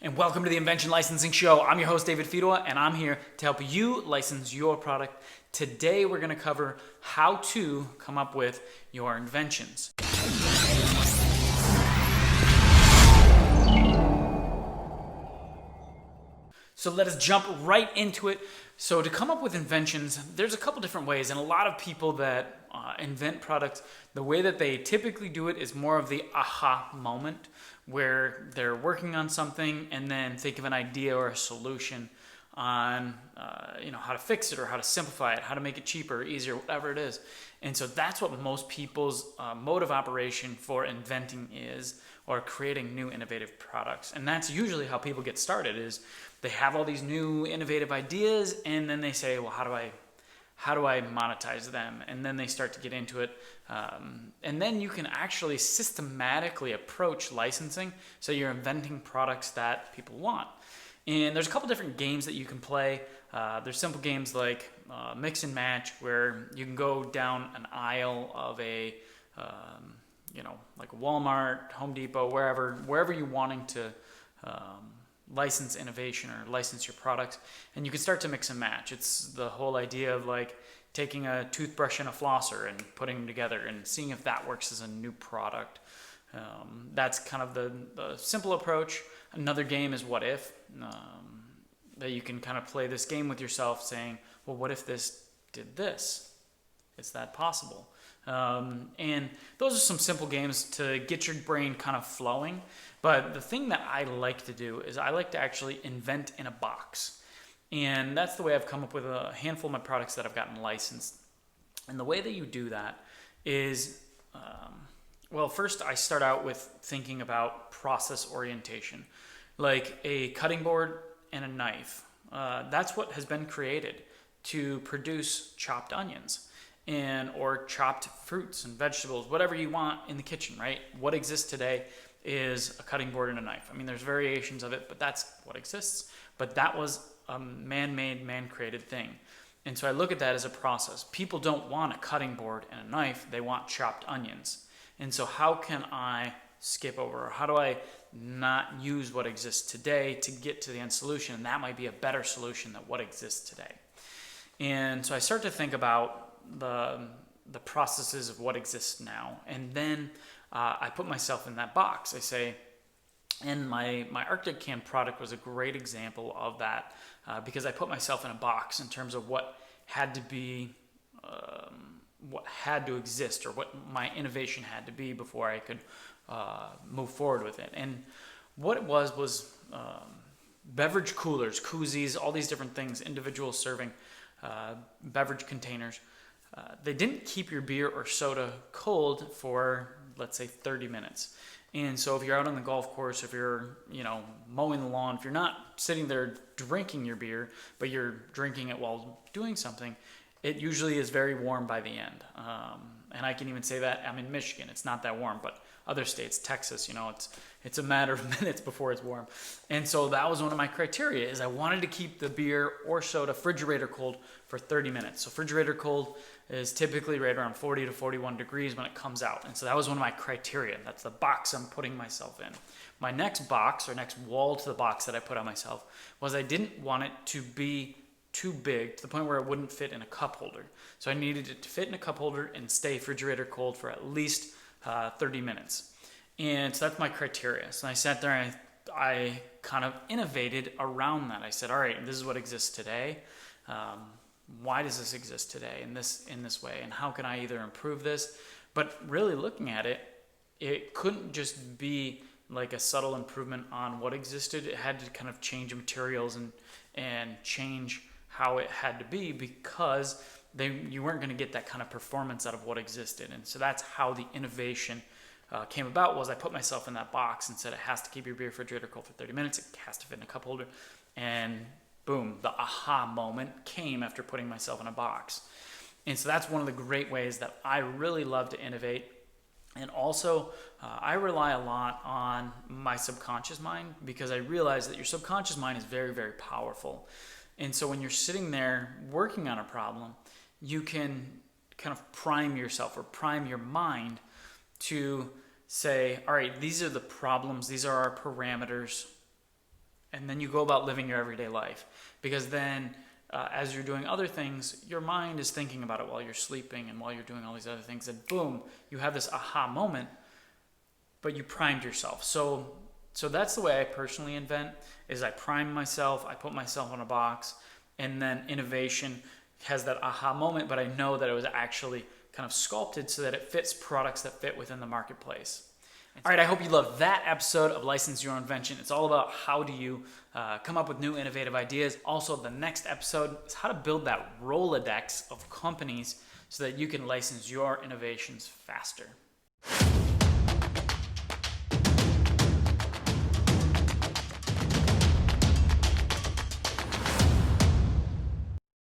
And welcome to the Invention Licensing Show. I'm your host, David Fidua, and I'm here to help you license your product. Today, we're going to cover how to come up with your inventions. So let us jump right into it. So to come up with inventions, there's a couple different ways, and a lot of people that invent products, the way that they typically do it is more of the aha moment, where they're working on something and then think of an idea or a solution on how to fix it or how to simplify it, how to make it cheaper or easier, whatever it is. And so that's what most people's mode of operation for inventing is, or creating new innovative products. And that's usually how people get started, is they have all these new innovative ideas and then they say, well, how do I monetize them? And then they start to get into it. And then you can actually systematically approach licensing. So you're inventing products that people want. And there's a couple different games that you can play. There's simple games like mix and match, where you can go down an aisle of like Walmart, Home Depot, wherever you're wanting to license innovation or license your products, and you can start to mix and match. It's the whole idea of like taking a toothbrush and a flosser and putting them together and seeing if that works as a new product. That's kind of the simple approach. Another game is what if, that you can kind of play this game with yourself saying, well, what if this did this? Is that possible? And those are some simple games to get your brain kind of flowing. But the thing that I like to do is I like to actually invent in a box. And that's the way I've come up with a handful of my products that I've gotten licensed. And the way that you do that is, first I start out with thinking about process orientation. Like a cutting board and a knife. That's what has been created to produce chopped onions or chopped fruits and vegetables, whatever you want in the kitchen, right? What exists today is a cutting board and a knife. I mean, there's variations of it, but that's what exists. But that was a man-made, man-created thing. And so I look at that as a process. People don't want a cutting board and a knife. They want chopped onions. And so how can I skip over? Or how do I not use what exists today to get to the end solution? And that might be a better solution than what exists today. And so I start to think about the processes of what exists now. And then I put myself in that box. I say, and my Arctic Can product was a great example of that, because I put myself in a box in terms of what had to be, what had to exist, or what my innovation had to be before I could move forward with it. And what it was beverage coolers, koozies, all these different things, individual serving beverage containers. They didn't keep your beer or soda cold for, let's say, 30 minutes. And so if you're out on the golf course, if you're, mowing the lawn, if you're not sitting there drinking your beer, but you're drinking it while doing something, it usually is very warm by the end. And I can even say that I'm in Michigan. It's not that warm, but other states, Texas, it's a matter of minutes before it's warm. And so that was one of my criteria, is I wanted to keep the beer or soda refrigerator cold for 30 minutes. So refrigerator cold is typically right around 40 to 41 degrees when it comes out. And so that was one of my criteria. That's the box I'm putting myself in. My next box, or next wall to the box that I put on myself, was I didn't want it to be too big to the point where it wouldn't fit in a cup holder. So I needed it to fit in a cup holder and stay refrigerator cold for at least 30 minutes. And so that's my criteria. So I sat there and I kind of innovated around that. I said, all right, this is what exists today. Why does this exist today in this way? And how can I either improve this? But really looking at it, it couldn't just be like a subtle improvement on what existed. It had to kind of change materials and change how it had to be, because you weren't going to get that kind of performance out of what existed. And so that's how the innovation came about. Was I put myself in that box and said it has to keep your beer refrigerator cold for 30 minutes. It has to fit in a cup holder. And boom, the aha moment came after putting myself in a box. And so that's one of the great ways that I really love to innovate. And also, I rely a lot on my subconscious mind, because I realize that your subconscious mind is very, very powerful. And so when you're sitting there working on a problem, you can kind of prime yourself, or prime your mind to say, all right, these are the problems, these are our parameters. and then you go about living your everyday life. Because then as you're doing other things, your mind is thinking about it while you're sleeping and while you're doing all these other things, and boom, you have this aha moment, but you primed yourself. So that's the way I personally invent, is I prime myself, I put myself in a box, and then innovation has that aha moment, but I know that it was actually kind of sculpted so that it fits products that fit within the marketplace. All right, I hope you loved that episode of License Your Own Invention. It's all about how do you come up with new innovative ideas. Also, the next episode is how to build that Rolodex of companies so that you can license your innovations faster.